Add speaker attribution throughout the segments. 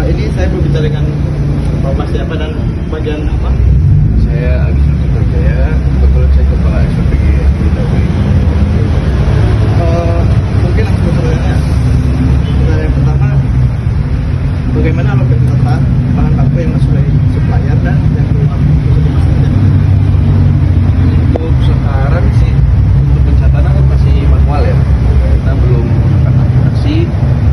Speaker 1: Ini saya berbicara dengan Bapak siapa dan bagian apa?
Speaker 2: Saya Agus Nurjaya, kebetulan saya kepala SPPG Bidawai.
Speaker 1: Mungkin langsung bertanya. Nah, yang pertama, bagaimana alokasi tata bahan baku yang masuk dari supplier dan yang keluar bisa dipastikan?
Speaker 2: Untuk sekarang sih, untuk pencatatan kan masih manual ya. Kita belum menggunakan aplikasi.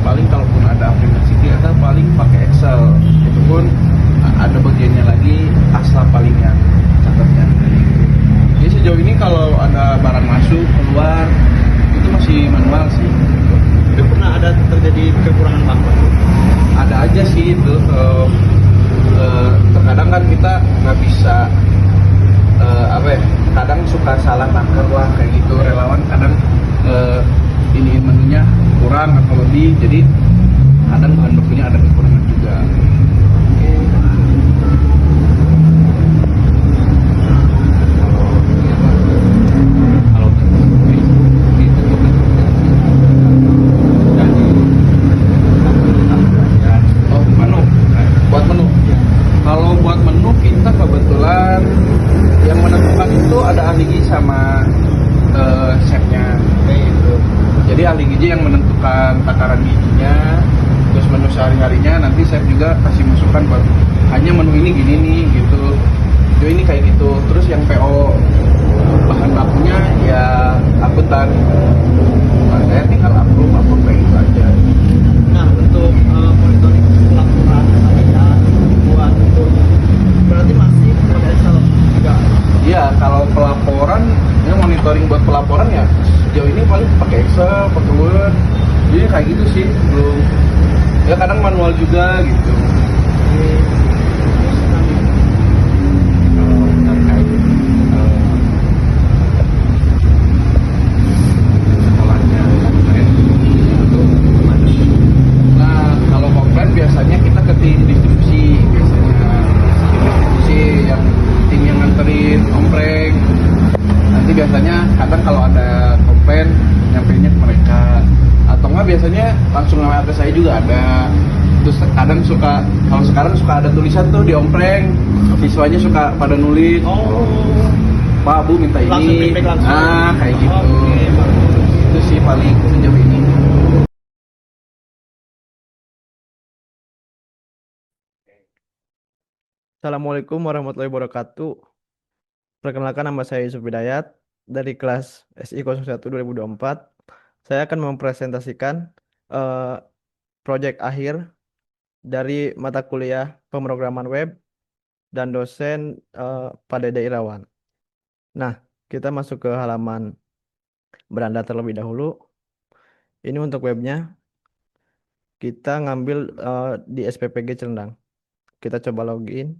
Speaker 2: Paling kalaupun ada aplikasi kita paling pakai Excel. Itu pun ada bagiannya lagi asla paling yang catatnya. Jadi sejauh ini kalau ada barang masuk keluar itu masih manual sih.
Speaker 1: Itu pernah ada terjadi kekurangan bahan baku?
Speaker 2: Ada aja sih itu. Terkadang kan kita nggak bisa kadang suka salah naker lah kayak gitu, relawan kadang ini menunya kurang atau lebih, jadi kadang bahan bakunya ada kekurangan juga. Kalau oh menu, buat menu. Kalau buat menu kita kebetulan yang menentukan itu ada ahli gizi sama chefnya. Jadi ahli gizi yang menentukan takaran gizinya, terus menu sehari-harinya nanti chef juga kasih masukan buat hanya menu ini gini nih gitu. Jadi ini kayak gitu. Terus yang PO bahan bakunya ya akuntan. Nah, saya tinggal approve kayak gitu aja.
Speaker 1: Nah, untuk monitoring laporan saya buat itu berarti masih pakai Excel juga.
Speaker 2: Iya, kalau pelaporan, ya monitoring buat pelaporan ya sejauh ini paling pakai Excel, pakai Word. Jadi kayak gitu sih, belum. Ya kadang manual juga gitu. Terkait sekolahnya komplain itu gimana? Nah, kalau komplain biasanya kita ke tim distribusi biasanya. Tim distribusi yang tim yang nganterin ompreng. Nanti biasanya kadang kalau ada komplain nyampeinnya ke mereka, atau enggak biasanya langsung nama address saya juga ada. Terus kadang suka, kalau sekarang suka ada tulisan tuh di ompreng, siswanya suka pada nulis, Pak Bu minta
Speaker 1: Langsung
Speaker 2: ini,
Speaker 1: feedback langsung.
Speaker 2: kayak gitu.
Speaker 1: Oke, bagus.
Speaker 2: Itu sih paling sejauh ini.
Speaker 1: Assalamualaikum warahmatullahi wabarakatuh. Perkenalkan, nama saya Yusuf Hidayat dari kelas SI 01 2024. Saya akan mempresentasikan eh, proyek akhir dari mata kuliah pemrograman web dan dosen Pak Dede Irawan. Nah, kita masuk ke halaman beranda terlebih dahulu. Ini untuk webnya. Kita ngambil di SPPG Celendang. Kita coba login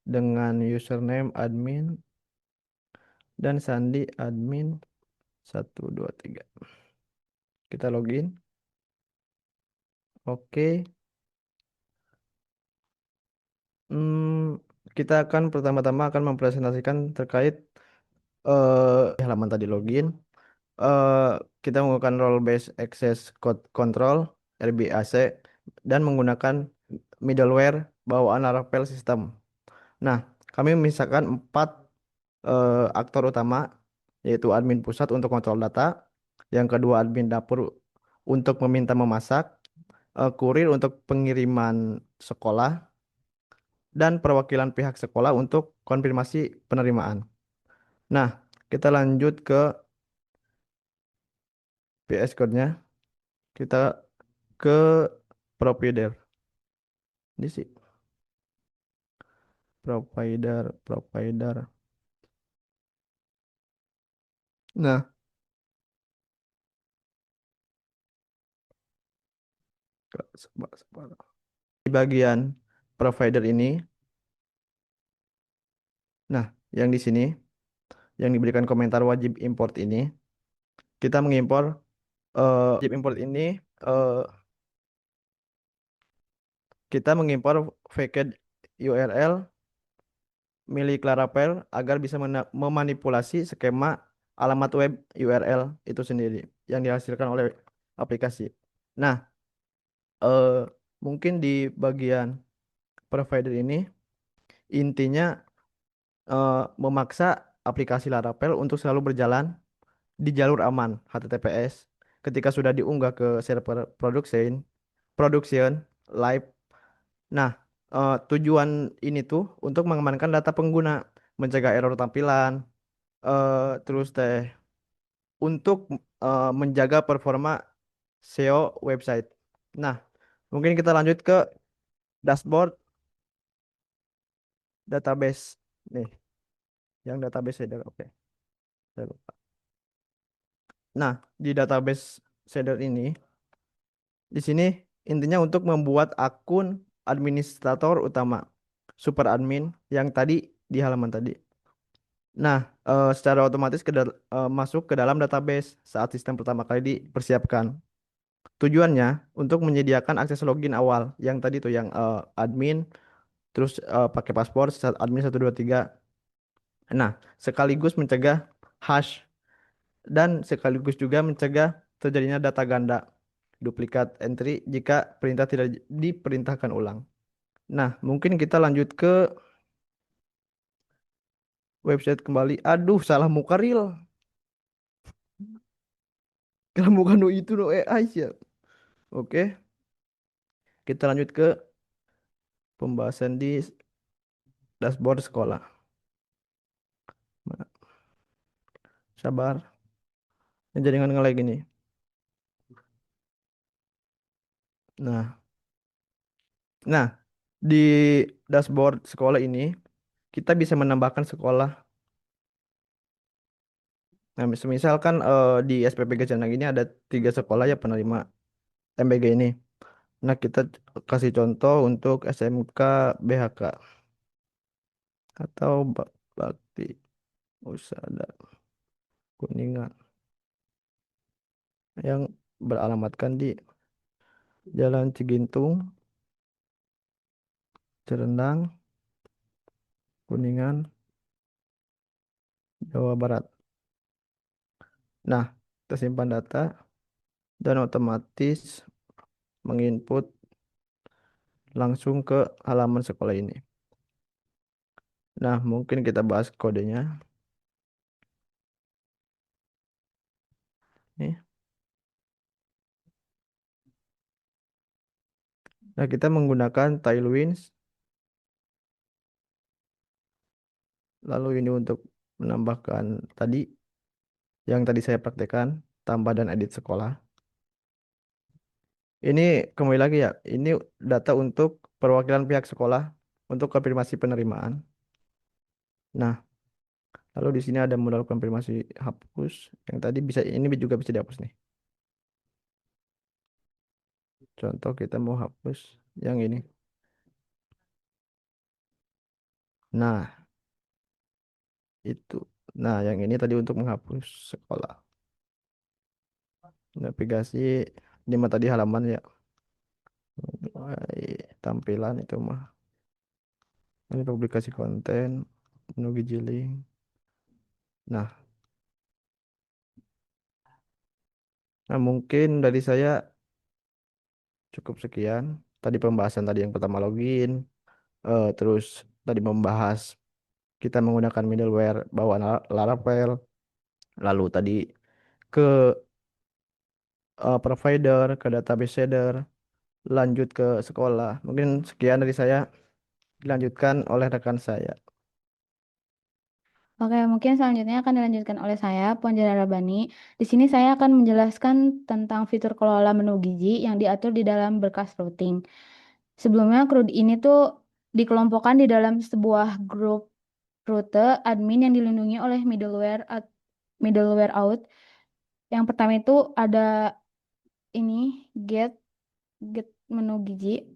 Speaker 1: dengan username admin dan sandi admin 123. Kita login. Oke. Kita akan pertama-tama akan mempresentasikan terkait halaman tadi login. Eh, kita menggunakan role based access code control RBAC dan menggunakan middleware bawaan Laravel system. Nah, kami memisahkan 4 aktor utama, yaitu admin pusat untuk kontrol data, yang kedua admin dapur untuk meminta memasak, kurir untuk pengiriman sekolah, dan perwakilan pihak sekolah untuk konfirmasi penerimaan. Nah, kita lanjut ke PS Code-nya. Kita ke provider. Ini sih provider. Nah, di bagian provider ini, nah, yang di sini yang diberikan komentar wajib import ini, kita mengimpor wajib import ini eh, kita mengimpor vacant URL milik Laravel agar bisa memanipulasi skema alamat web URL itu sendiri yang dihasilkan oleh aplikasi. Nah, eh, Mungkin di bagian provider ini intinya memaksa aplikasi Laravel untuk selalu berjalan di jalur aman HTTPS ketika sudah diunggah ke server production live. Nah, tujuan ini tuh untuk mengamankan data pengguna, mencegah error tampilan, terus teh untuk menjaga performa SEO website. Nah, mungkin kita lanjut ke dashboard database. Nih, yang database header. Oke, saya lupa. Nah, di database shader ini, di sini intinya untuk membuat akun administrator utama, super admin yang tadi di halaman tadi. Nah, secara otomatis masuk ke dalam database saat sistem pertama kali dipersiapkan. Tujuannya untuk menyediakan akses login awal yang tadi tuh yang admin terus pakai paspor admin 123. Nah, sekaligus mencegah hash dan sekaligus juga mencegah terjadinya data ganda, duplikat entry jika perintah tidak diperintahkan ulang. Nah, mungkin kita lanjut ke website kembali. Aduh, salah muka real. Kalau bukan no itu no AI ya. Oke, kita lanjut ke pembahasan di dashboard sekolah. Mana? Sabar, ini jaringan nge-lag gini. Nah, nah di dashboard sekolah ini kita bisa menambahkan sekolah. Nah, semisal kan di SPPG Canang ini ada 3 sekolah ya penerima MBG ini. Nah, kita kasih contoh untuk SMK BHK atau Bakti Usada Kuningan yang beralamatkan di Jalan Cigintung, Cerendang, Kuningan, Jawa Barat. Nah, tersimpan data dan otomatis menginput langsung ke halaman sekolah ini. Nah, mungkin kita bahas kodenya. Nih. Nah, kita menggunakan Tailwinds. Lalu ini untuk menambahkan tadi yang tadi saya praktekkan, tambah dan edit sekolah. Ini kembali lagi ya, ini data untuk perwakilan pihak sekolah untuk konfirmasi penerimaan. Nah, lalu di sini ada modal konfirmasi hapus yang tadi bisa ini juga bisa dihapus nih. Contoh kita mau hapus yang ini. Nah, itu. Nah, yang ini tadi untuk menghapus sekolah. Navigasi ini mah tadi halaman ya. Tampilan itu mah. Ini publikasi konten, menu gijiling. Nah, mungkin dari saya cukup sekian. Tadi pembahasan tadi yang pertama login, terus tadi membahas kita menggunakan middleware bawaan Laravel, lalu tadi ke provider, ke database header, lanjut ke sekolah. Mungkin sekian dari saya, dilanjutkan oleh rekan saya.
Speaker 3: Oke, mungkin selanjutnya akan dilanjutkan oleh saya, Puan Rabani. Di sini saya akan menjelaskan tentang fitur kelola menu gizi yang diatur di dalam berkas routing. Sebelumnya, CRUD ini tuh dikelompokkan di dalam sebuah grup rute admin yang dilindungi oleh middleware out. Yang pertama itu ada ini get get menu gizi.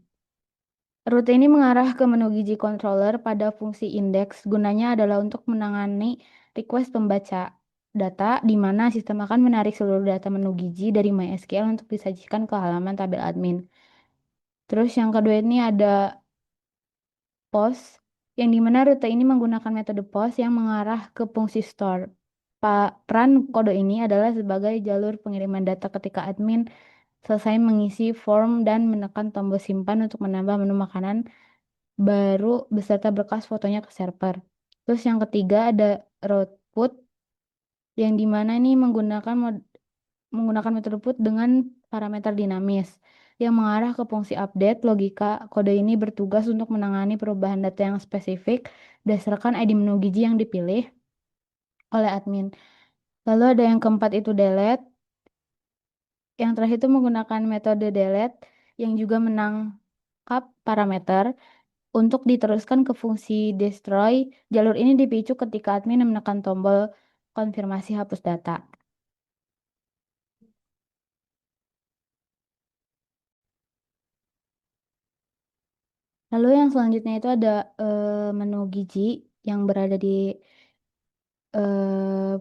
Speaker 3: Rute ini mengarah ke menu gizi controller pada fungsi index. Gunanya adalah untuk menangani request pembaca data di mana sistem akan menarik seluruh data menu gizi dari MySQL untuk disajikan ke halaman tabel admin. Terus yang kedua ini ada POST, yang dimana rute ini menggunakan metode POST yang mengarah ke fungsi store. Peran kode ini adalah sebagai jalur pengiriman data ketika admin selesai mengisi form dan menekan tombol simpan untuk menambah menu makanan baru beserta berkas fotonya ke server. Terus yang ketiga ada route put yang dimana ini menggunakan metode put dengan parameter dinamis yang mengarah ke fungsi update logika. Kode ini bertugas untuk menangani perubahan data yang spesifik berdasarkan ID menu Giji yang dipilih oleh admin. Lalu ada yang keempat itu delete. Yang terakhir itu menggunakan metode delete yang juga menangkap parameter untuk diteruskan ke fungsi destroy. Jalur ini dipicu ketika admin menekan tombol konfirmasi hapus data. Lalu yang selanjutnya itu ada menu Giji yang berada di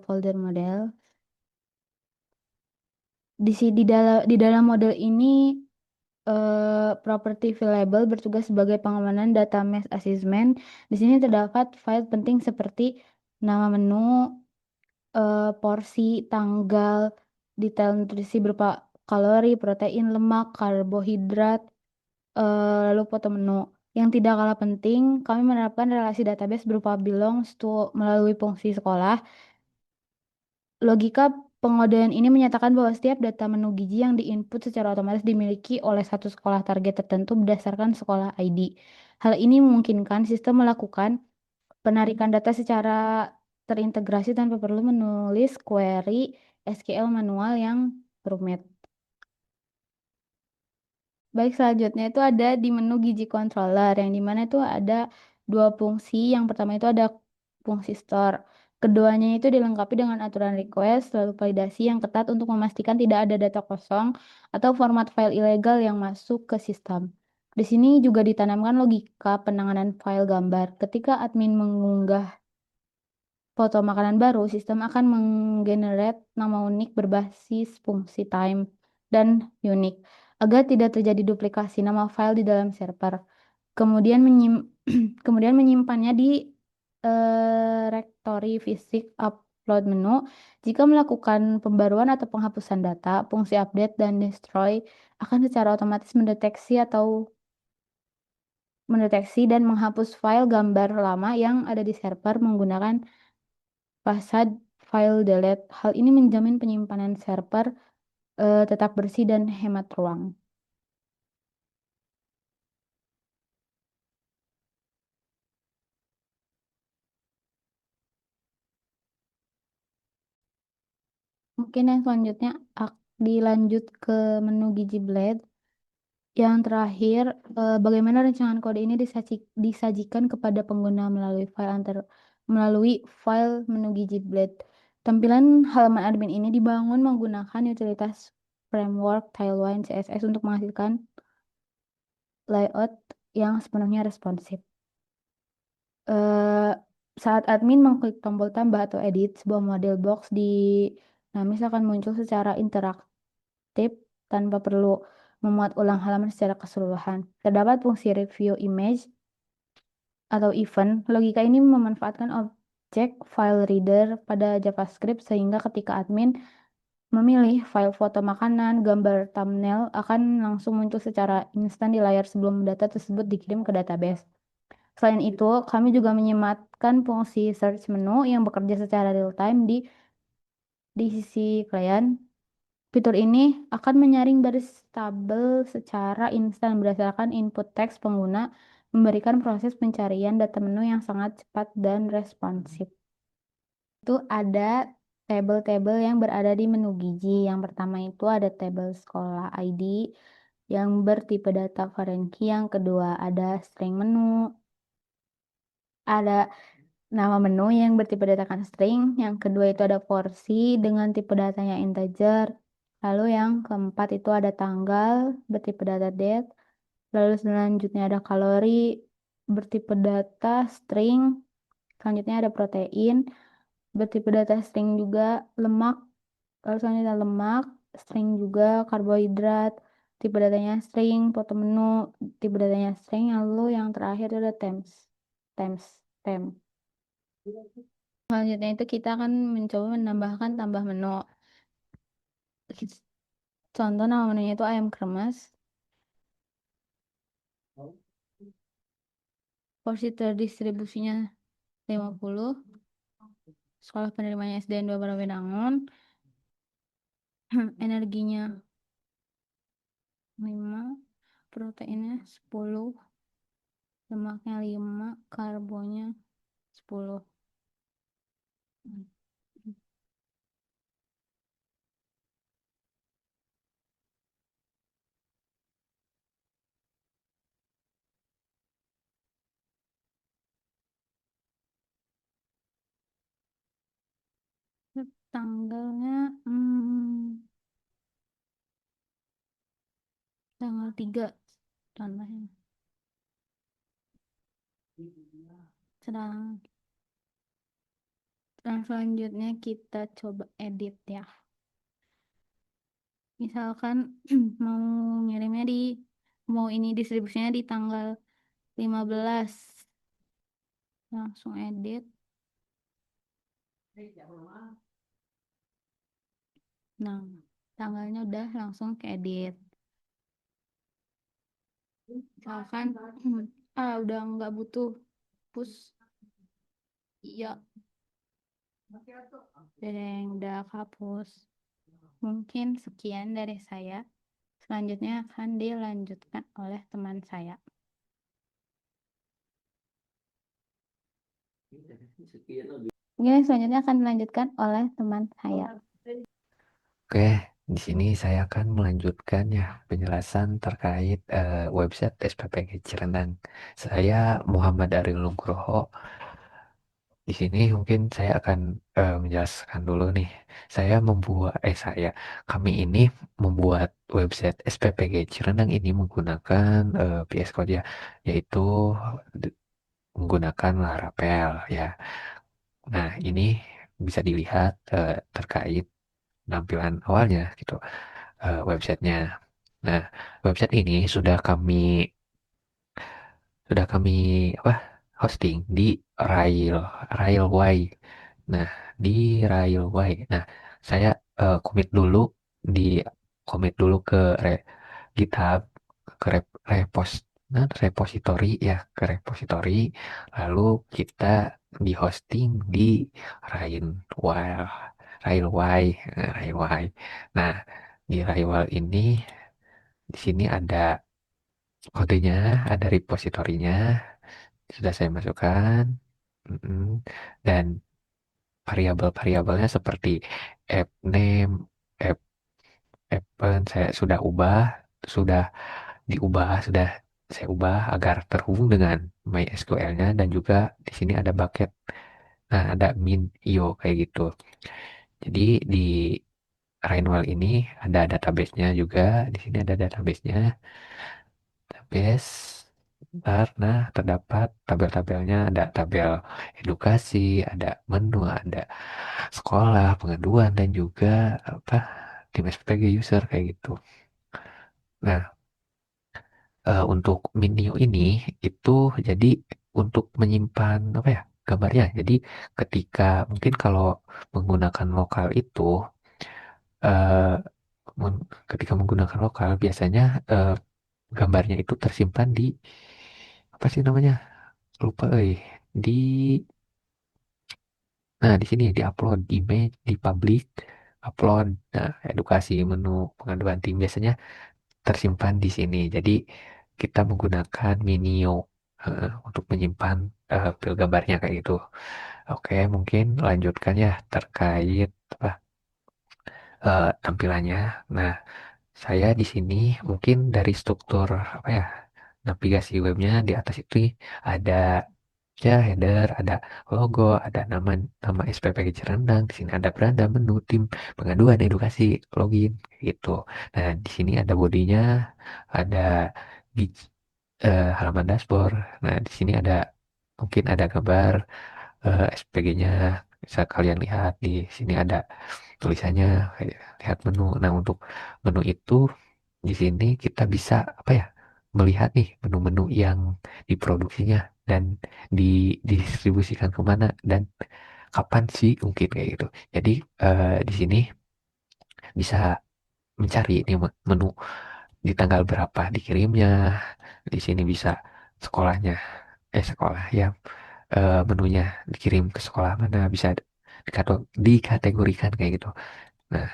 Speaker 3: folder model. Di dalam model ini property variable bertugas sebagai pengamanan data mesh assessment. Di sini terdapat file penting seperti nama menu, porsi, tanggal, detail nutrisi berupa kalori, protein, lemak, karbohidrat, lalu foto menu. Yang tidak kalah penting, kami menerapkan relasi database berupa belongs to melalui fungsi sekolah. Logika pengodean ini menyatakan bahwa setiap data menu gizi yang diinput secara otomatis dimiliki oleh satu sekolah target tertentu berdasarkan sekolah ID. Hal ini memungkinkan sistem melakukan penarikan data secara terintegrasi tanpa perlu menulis query SQL manual yang rumit. Baik, selanjutnya itu ada di menu Gigi Controller, yang dimana itu ada dua fungsi. Yang pertama itu ada fungsi store. Keduanya itu dilengkapi dengan aturan request, lalu validasi yang ketat untuk memastikan tidak ada data kosong atau format file ilegal yang masuk ke sistem. Di sini juga ditanamkan logika penanganan file gambar. Ketika admin mengunggah foto makanan baru, sistem akan menggenerate nama unik berbasis fungsi time dan unique agar tidak terjadi duplikasi nama file di dalam server. Kemudian kemudian menyimpannya di rektori fisik upload menu. Jika melakukan pembaruan atau penghapusan data, fungsi update dan destroy akan secara otomatis mendeteksi dan menghapus file gambar lama yang ada di server menggunakan Fasad file delete. Hal ini menjamin penyimpanan server tetap bersih dan hemat ruang. Mungkin yang selanjutnya dilanjut ke menu Gigi Blade. Yang terakhir, bagaimana rancangan kode ini disajikan kepada pengguna melalui file menu Gigi Blade. Tampilan halaman admin ini dibangun menggunakan utilitas framework Tailwind CSS untuk menghasilkan layout yang sepenuhnya responsif. eh, Saat admin mengklik tombol tambah atau edit, sebuah model box di Namis akan muncul secara interaktif tanpa perlu memuat ulang halaman secara keseluruhan. Terdapat fungsi review image atau event. Logika ini memanfaatkan objek file reader pada JavaScript sehingga ketika admin memilih file foto makanan, gambar thumbnail akan langsung muncul secara instan di layar sebelum data tersebut dikirim ke database. Selain itu, kami juga menyematkan fungsi search menu yang bekerja secara real time di sisi klien. Fitur ini akan menyaring baris tabel secara instan berdasarkan input teks pengguna, memberikan proses pencarian data menu yang sangat cepat dan responsif. Itu ada tabel-tabel yang berada di menu Giji. Yang pertama itu ada tabel sekolah ID yang bertipe data foreign key. Yang kedua ada string menu. Ada nama menu yang bertipe data string. Yang kedua itu ada porsi dengan tipe datanya integer. Lalu yang keempat itu ada tanggal bertipe data date. Lalu selanjutnya ada kalori bertipe data string. Selanjutnya ada protein bertipe data string juga. Lemak. Lalu selanjutnya lemak string juga. Karbohidrat tipe datanya string. Foto menu tipe datanya string. Lalu yang terakhir itu ada temps. Temps. Temp. Selanjutnya itu kita akan mencoba menambahkan tambah menu. Contoh nama menunya itu ayam kremes. Porsi terdistribusinya 50. Sekolah penerimanya SDN 2 Barawinangun. Energinya 5, proteinnya 10, lemaknya 5, karbonya 10. Tanggalnya tanggal 3 contohnya. Sedang dan selanjutnya kita coba edit ya. Misalkan mau ngirimnya mau ini distribusinya di tanggal 15. Langsung edit. Nah, tanggalnya udah langsung ke edit. Misalkan udah nggak butuh push. Iya, udah hapus. Mungkin sekian dari saya. Selanjutnya akan dilanjutkan oleh teman saya. Oke, selanjutnya akan dilanjutkan oleh teman saya.
Speaker 4: Oke, di sini saya akan melanjutkan ya penjelasan terkait website SPPG Cirendang. Saya Muhammad Ariel Nugroho. Di sini mungkin saya akan menjelaskan dulu nih. Kami ini membuat website SPPG Cirendang ini menggunakan VS Code ya, yaitu d- menggunakan Laravel ya. Nah, ini bisa dilihat terkait tampilan awalnya gitu, websitenya. Nah, website ini sudah kami apa hosting di Rail Railway. Nah, di Railway. Nah, saya commit dulu di commit dulu ke GitHub, ke repository ya, ke repository. Lalu kita di hosting di Railway. Railway, Railway. Nah, di Railway ini di sini ada kodenya, ada repositorinya, sudah saya masukkan. Mm-mm. Dan variabel-variabelnya seperti app name, app appen saya sudah sudah saya ubah agar terhubung dengan MySQL-nya dan juga di sini ada bucket. Nah, ada min io kayak gitu. Jadi di Rainwell ini ada database-nya juga, di sini ada database-nya. Database. Nah, terdapat tabel-tabelnya, ada tabel edukasi, ada menu, ada sekolah, pengaduan, dan juga apa tim SPG user kayak gitu. Nah, untuk menu ini itu jadi untuk menyimpan apa ya gambarnya. Jadi ketika mungkin kalau menggunakan lokal itu, eh, ketika menggunakan lokal biasanya gambarnya itu tersimpan di apa sih namanya? Lupa, di Nah, di sini di-upload image, di public, upload. Nah, edukasi, menu, pengaduan tim biasanya tersimpan di sini. Jadi, kita menggunakan Minio untuk menyimpan file gambarnya kayak gitu. Oke, mungkin lanjutkan ya terkait apa tampilannya. Nah, saya di sini mungkin dari struktur apa ya navigasi webnya di atas itu ada ya header, ada logo, ada nama nama SPPG Cirendang. Di sini ada beranda, menu, tim, pengaduan, edukasi, login, gitu. Nah, di sini ada bodinya, ada halaman dashboard. Nah, di sini ada mungkin ada gambar SPG-nya. Bisa kalian lihat di sini ada tulisannya, kayak lihat menu. Nah, untuk menu itu di sini kita bisa apa ya? Melihat nih menu-menu yang diproduksinya dan didistribusikan kemana dan kapan sih mungkin kayak gitu. Jadi di sini bisa mencari ini menu di tanggal berapa dikirimnya. Di sini bisa sekolahnya, sekolah ya, menunya dikirim ke sekolah mana, bisa dikategorikan kayak gitu. Nah,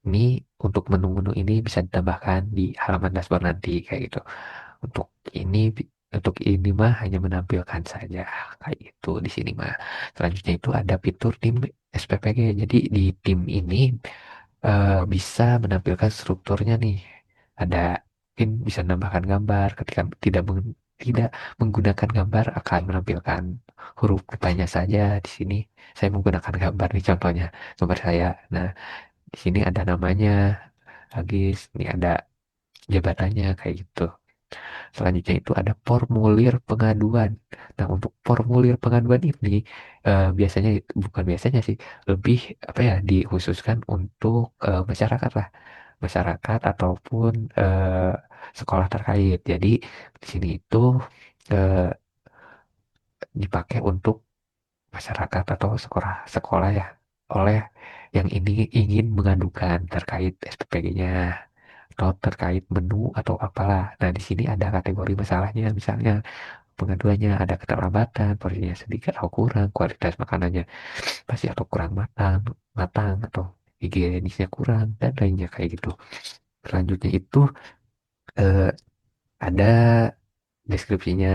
Speaker 4: ini untuk menu-menu ini bisa ditambahkan di halaman dashboard nanti kayak gitu. Untuk ini untuk ini mah hanya menampilkan saja kayak gitu di sini mah. Selanjutnya itu ada fitur tim SPPG. Jadi di tim ini bisa menampilkan strukturnya nih. Ada mungkin bisa menambahkan gambar ketika tidak menggunakan gambar akan menampilkan huruf depannya saja di sini. Saya menggunakan gambar nih contohnya gambar saya. Nah, di sini ada namanya, lagi ini ada jabatannya kayak gitu. Selanjutnya itu ada formulir pengaduan. Nah, untuk formulir pengaduan ini biasanya bukan biasanya sih, lebih apa ya dikhususkan untuk masyarakat lah, masyarakat ataupun sekolah terkait. Jadi di sini itu eh, dipakai untuk masyarakat atau sekolah-sekolah ya, oleh yang ini ingin mengadukan terkait SPPG-nya atau terkait menu atau apalah. Nah, di sini ada kategori masalahnya, misalnya pengaduannya ada keterlambatan, porsinya sedikit atau kurang, kualitas makanannya pasti atau kurang matang, matang atau higienisnya kurang dan lainnya kayak gitu. Selanjutnya itu eh, ada deskripsinya.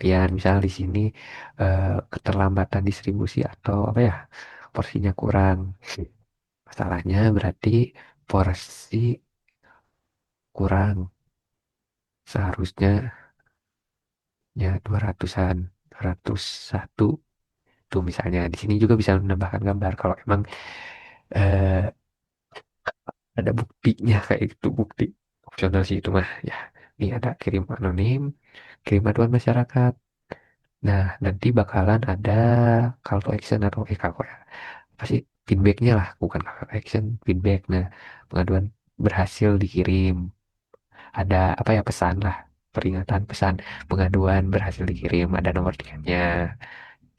Speaker 4: Ya, misal di sini keterlambatan distribusi atau apa ya, porsinya kurang. Masalahnya berarti porsi kurang. Seharusnya ya 200-an, 201 tuh misalnya. Di sini juga bisa menambahkan gambar kalau emang eh, ada buktinya kayak gitu, bukti opsional sih itu mah ya. Ini ada kirim anonim, kirim aduan masyarakat. Nah, nanti bakalan ada call to action atau call ya, pasti feedbacknya lah, bukan call to action, feedback. Nah, pengaduan berhasil dikirim, ada apa ya, pesan lah, peringatan pesan pengaduan berhasil dikirim, ada nomor tiketnya,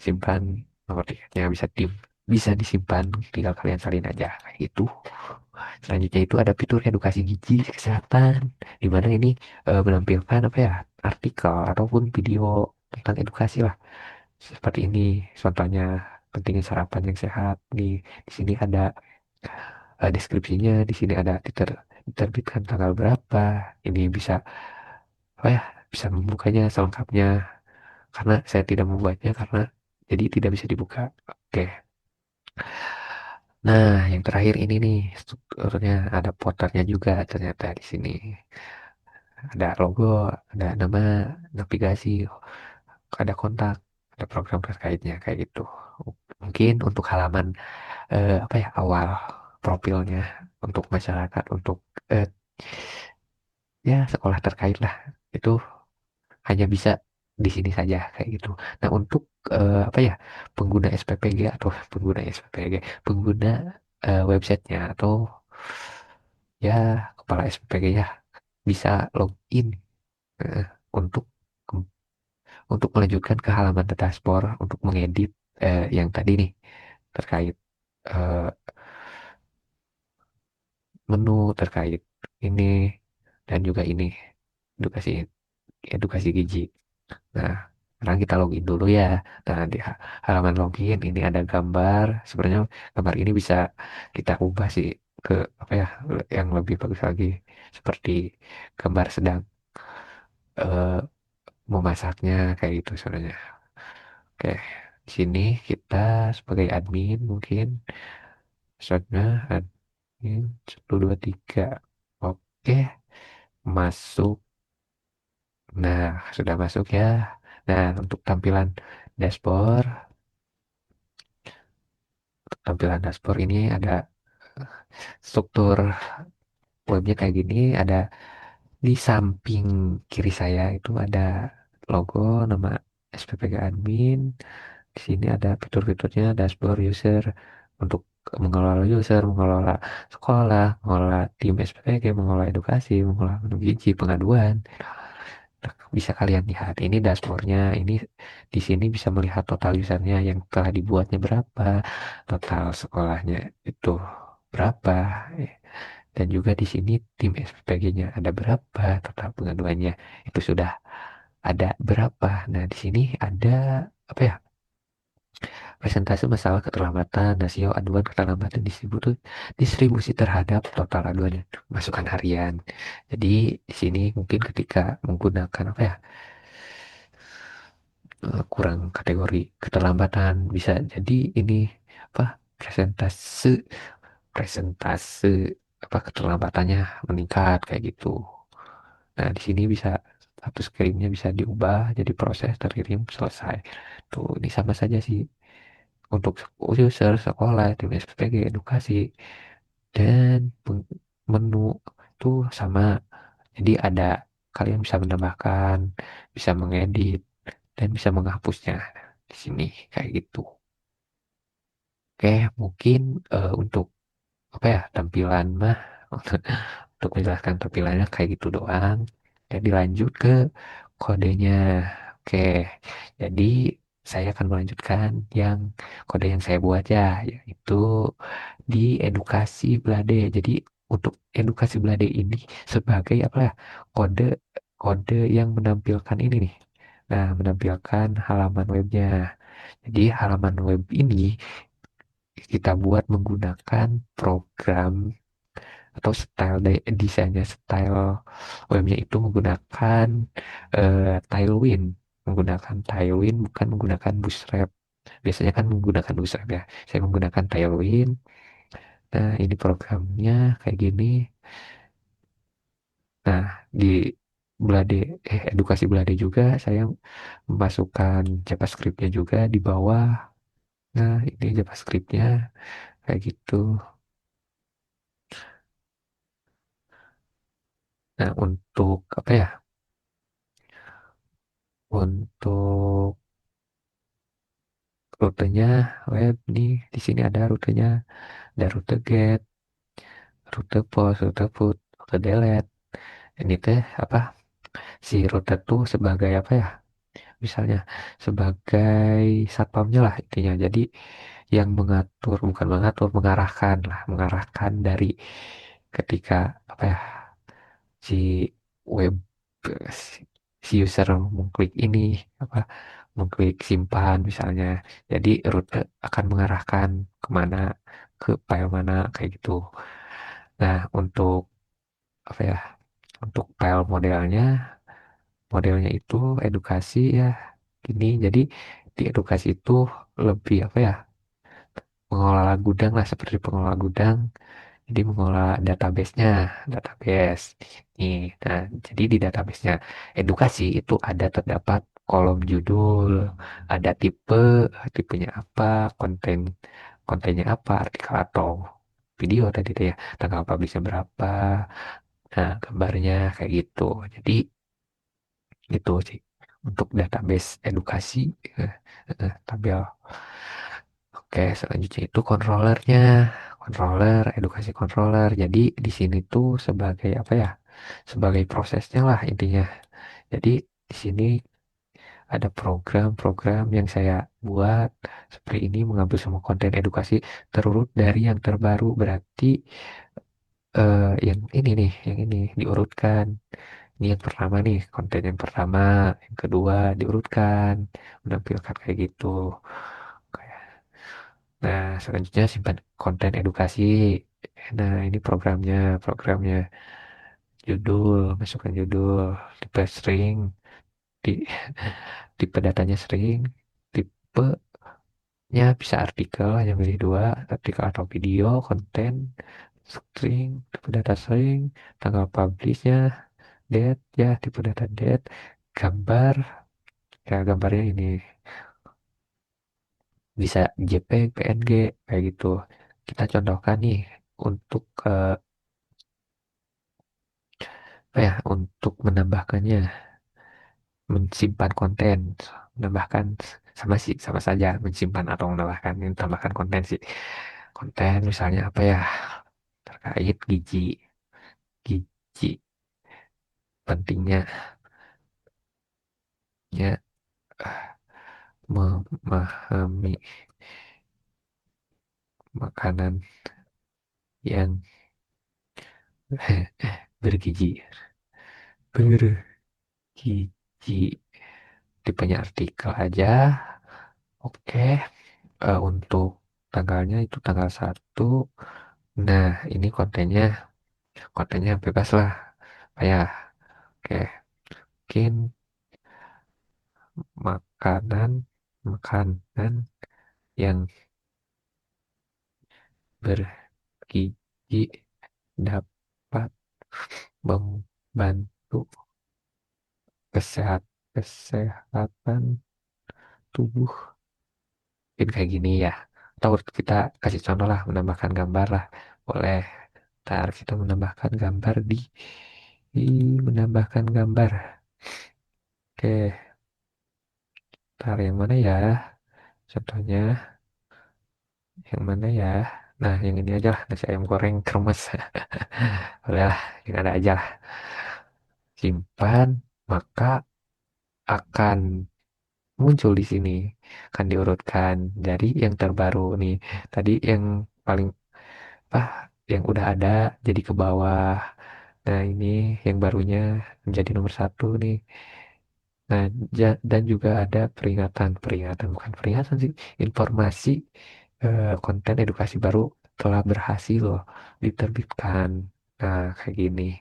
Speaker 4: simpan nomor tiketnya, bisa disimpan, tinggal kalian salin aja kayak gitu. Selanjutnya itu ada fitur edukasi gizi kesehatan, di mana ini menampilkan apa ya, artikel ataupun video tentang edukasi lah, seperti ini contohnya, pentingnya sarapan yang sehat. Di sini ada deskripsinya, di sini ada diterbitkan tanggal berapa. Ini bisa apa ya, bisa membukanya selengkapnya, karena saya tidak membuatnya karena jadi tidak bisa dibuka. Oke. Nah, yang terakhir ini nih strukturnya, ada porternya juga ternyata di sini. Ada logo, ada nama, navigasi, ada kontak, ada program terkaitnya kayak gitu. Mungkin untuk halaman apa ya, awal profilnya untuk masyarakat, untuk eh, ya sekolah terkait lah, itu hanya bisa di sini saja kayak gitu. Nah, untuk apa ya, pengguna SPPG atau pengguna websitenya atau ya kepala SPPG ya, bisa login eh, untuk melanjutkan ke halaman dashboard untuk mengedit yang tadi nih terkait eh, menu, terkait ini dan juga ini edukasi edukasi gizi. Nah, sekarang kita login dulu ya. Nah, di halaman login ini ada gambar. Sebenarnya gambar ini bisa kita ubah sih ke apa ya, yang lebih bagus lagi, seperti gambar sedang eh, memasaknya kayak gitu sebenarnya. Oke, di sini kita sebagai admin mungkin shotnya admin 1 2 3. Oke, masuk. Nah, sudah masuk ya. Nah, untuk tampilan dashboard ini ada struktur webnya kayak gini. Ada di samping kiri saya itu ada logo, nama SPPG admin. Di sini ada fitur-fiturnya, dashboard user untuk mengelola user, mengelola sekolah, mengelola tim SPPG, mengelola edukasi, mengelola menu gizi, pengaduan. Nah, bisa kalian lihat ini dashboardnya. Ini di sini bisa melihat total usernya yang telah dibuatnya berapa, total sekolahnya itu berapa. Dan juga di sini tim SPG-nya ada berapa, total pengaduannya itu sudah ada berapa. Nah, di sini ada apa ya? Persentase masalah keterlambatan, rasio aduan keterlambatan distribusi terhadap total aduan masukan harian. Jadi di sini mungkin ketika menggunakan apa ya? Kurang kategori keterlambatan bisa jadi ini apa? Presentase presentase apa keterlambatannya meningkat kayak gitu. Nah, di sini bisa status kirimnya bisa diubah jadi proses terkirim selesai. Tuh, ini sama saja sih untuk user sekolah, tim SPG, edukasi, dan menu itu sama. Jadi ada kalian bisa menambahkan, bisa mengedit, dan bisa menghapusnya di sini kayak gitu. Oke, mungkin untuk apa ya tampilan mah untuk menjelaskan tampilannya kayak gitu doang. Jadi lanjut ke kodenya. Oke, jadi saya akan melanjutkan yang kode yang saya buat ya, yaitu di edukasi Blade. Jadi untuk edukasi Blade ini sebagai apa ya kode kode yang menampilkan ini nih. Nah, menampilkan halaman webnya. Jadi halaman web ini kita buat menggunakan program atau desainnya style webnya itu menggunakan Tailwind menggunakan Tailwind bukan menggunakan Bootstrap. Biasanya kan menggunakan Bootstrap ya, saya menggunakan Tailwind. Nah, ini programnya kayak gini. Nah, di Blade edukasi Blade juga saya memasukkan JavaScript-nya juga di bawah. Nah, ini JavaScript-nya kayak gitu. Nah, untuk apa ya, untuk rutenya web nih di sini ada rutenya, ada rute get, rute post, rute put, rute delete. Ini teh apa, si rute tuh sebagai apa ya, misalnya sebagai satpamnya lah intinya. Jadi yang mengatur, bukan mengatur, mengarahkan lah, mengarahkan dari ketika apa ya, si web si si user mengklik ini apa, mengklik simpan misalnya. Jadi rute akan mengarahkan kemana, ke file mana kayak gitu. Nah, untuk apa ya, untuk file modelnya itu edukasi ya gini. Jadi di edukasi itu lebih apa ya, mengelola gudang lah, seperti pengelola gudang. Jadi mengelola database-nya, database. Nih, nah, jadi di database-nya edukasi itu ada terdapat kolom judul, ada tipenya apa, kontennya apa, artikel atau video tadi tuh ya, tanggal publishnya berapa, nah gambarnya kayak gitu. Jadi itu sih untuk database edukasi, eh, tabel. Oke, selanjutnya itu controllernya. Controller, edukasi controller. Jadi di sini tuh sebagai apa ya? Sebagai prosesnya lah intinya. Jadi di sini ada program-program yang saya buat seperti ini, mengambil semua konten edukasi terurut dari yang terbaru. Berarti yang ini nih, yang ini diurutkan. Ini yang pertama nih, konten yang pertama, yang kedua diurutkan, menampilkan kayak gitu. Nah, selanjutnya simpan konten edukasi. Nah, ini programnya judul, masukkan judul, tipe string, di tipe datanya string, tipenya bisa artikel, hanya pilih dua, artikel atau video, konten, string, tipe data string, tanggal publishnya, date, ya, tipe data date, gambar, ya gambarnya ini bisa JPEG, PNG, kayak gitu. Kita contohkan nih untuk apa ya, untuk menambahkannya, mensimpan konten, menambahkan sama sih, sama saja mensimpan atau menambahkan. Ini tambahkan konten sih. Konten misalnya apa ya, terkait gizi pentingnya ya memahami makanan yang bergizi, bergizi. Tipenya artikel aja. Oke, untuk tanggalnya itu tanggal 1. Nah, ini kontennya bebas lah. Ya, oke. Mungkin makanan, makanan yang bergizi dapat membantu kesehatan tubuh. Mungkin kayak gini ya. Atau kita kasih contoh lah, menambahkan gambar lah. Boleh. Ntar kita menambahkan gambar di menambahkan gambar. Oke, ntar yang mana ya? Contohnya yang mana ya? Nah, yang ini aja lah, nasi ayam goreng kremes. Boleh lah, yang ada aja lah. Simpan, maka akan muncul di sini. Akan diurutkan. Jadi yang terbaru nih. Tadi yang paling ah yang udah ada jadi ke bawah. Nah, ini yang barunya menjadi nomor 1 nih. Nah, dan juga ada peringatan bukan peringatan sih, informasi konten edukasi baru telah berhasil loh diterbitkan. Nah, kayak gini.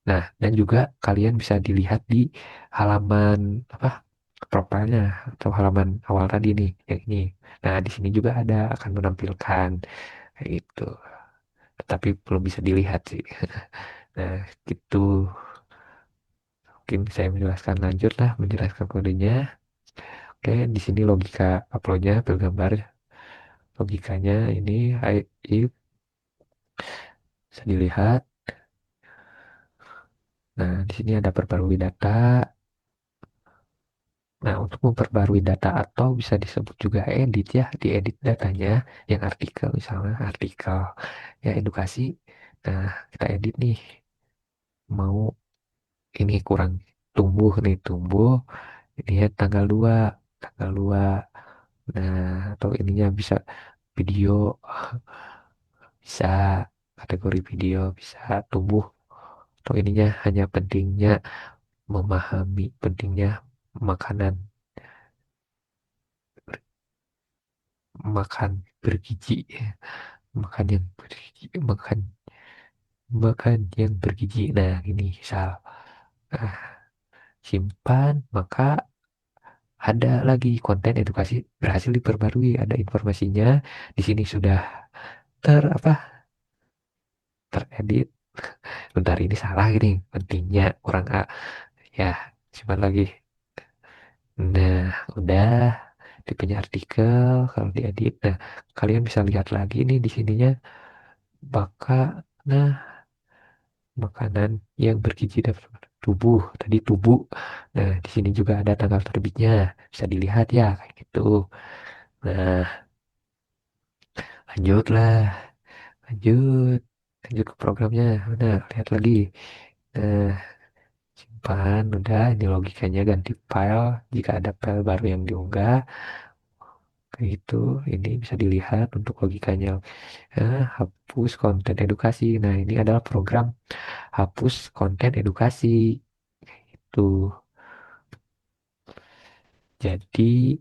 Speaker 4: Nah, dan juga kalian bisa dilihat di halaman apa profilnya atau halaman awal tadi nih, yang ini. Nah, di sini juga ada akan menampilkan kayak gitu. Tapi belum bisa dilihat sih. Nah, gitu. Mungkin saya menjelaskan lanjut lah, menjelaskan kodenya. Oke, di sini logika uploadnya, ambil gambar. Logikanya ini if bisa dilihat. Nah, di sini ada perbarui data. Nah, untuk memperbarui data atau bisa disebut juga edit ya, diedit datanya yang artikel misalnya artikel ya edukasi. Nah, kita edit nih. Mau ini kurang tumbuh nih, tumbuh. Ini ya tanggal 2. Nah, atau ininya bisa video, bisa kategori video, bisa tumbuh. Atau ininya hanya pentingnya memahami pentingnya makanan, makan bergizi, makan yang bergizi, makan makan yang bergizi. Nah, ini misal. Nah, simpan, maka ada lagi konten edukasi berhasil diperbarui, ada informasinya. Di sini sudah apa teredit. Bentar ini salah gini, pentingnya kurang A. Ya, simpan lagi. Nah, udah tipenya artikel kalau diedit. Nah, kalian bisa lihat lagi nih di sininya baka nah makanan yang bergizi dalam tubuh. Tadi tubuh. Nah, di sini juga ada tanggal terbitnya. Bisa dilihat ya kayak gitu. Nah, lanjutlah, lanjut. Lanjut ke programnya. Nah, lihat lagi. Nah, simpan udah ini logikanya ganti file jika ada file baru yang diunggah. Kayak gitu, ini bisa dilihat untuk logikanya. Hapus konten edukasi. Nah, ini adalah program hapus konten edukasi. Itu. Jadi,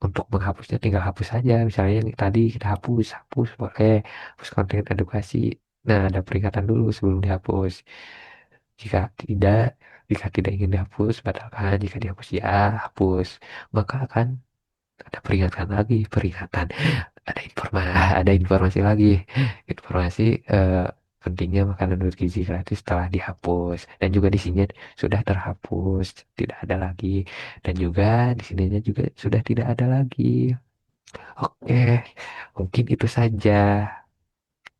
Speaker 4: untuk menghapusnya tinggal hapus saja. Misalnya yang tadi kita hapus boleh. Hapus konten edukasi. Nah, ada peringatan dulu sebelum dihapus. Jika tidak, jika tidak ingin dihapus, batalkan. Jika dihapus, ya hapus. Maka akan ada peringatan lagi, peringatan. Ada informasi lagi, informasi eh, pentingnya makanan bergizi gratis telah dihapus dan juga di sini sudah terhapus, tidak ada lagi, dan juga di sininya juga sudah tidak ada lagi. Oke, mungkin itu saja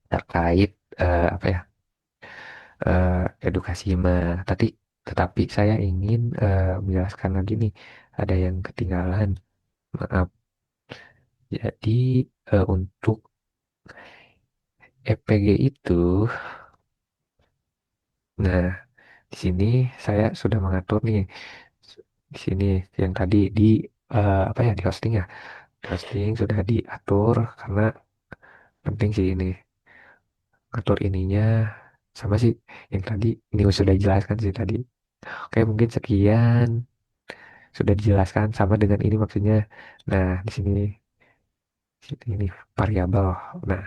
Speaker 4: terkait apa ya edukasi mah. Tetapi saya ingin menjelaskan lagi nih, ada yang ketinggalan. Maaf. Jadi untuk EPG itu, nah di sini saya sudah mengatur nih di sini yang tadi di apa ya di hosting ya, di hosting sudah diatur karena penting sih ini. ngatur ininya sama sih yang tadi ini sudah dijelaskan sih tadi. Oke, mungkin sekian sudah dijelaskan sama dengan ini maksudnya. Nah, di sini ini variabel. Nah,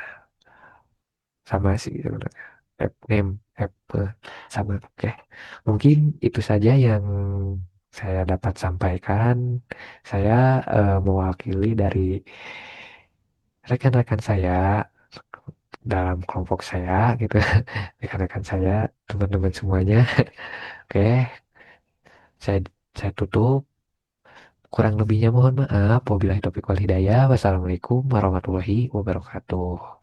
Speaker 4: sama sih sebenarnya. App name, app sama. Oke, mungkin itu saja yang saya dapat sampaikan. Saya mewakili dari rekan-rekan saya dalam kelompok saya gitu, rekan-rekan saya, teman-teman semuanya. Oke, saya saya tutup. Kurang lebihnya mohon maaf. Wabillahi taufiq wal hidayah. Wassalamualaikum warahmatullahi wabarakatuh.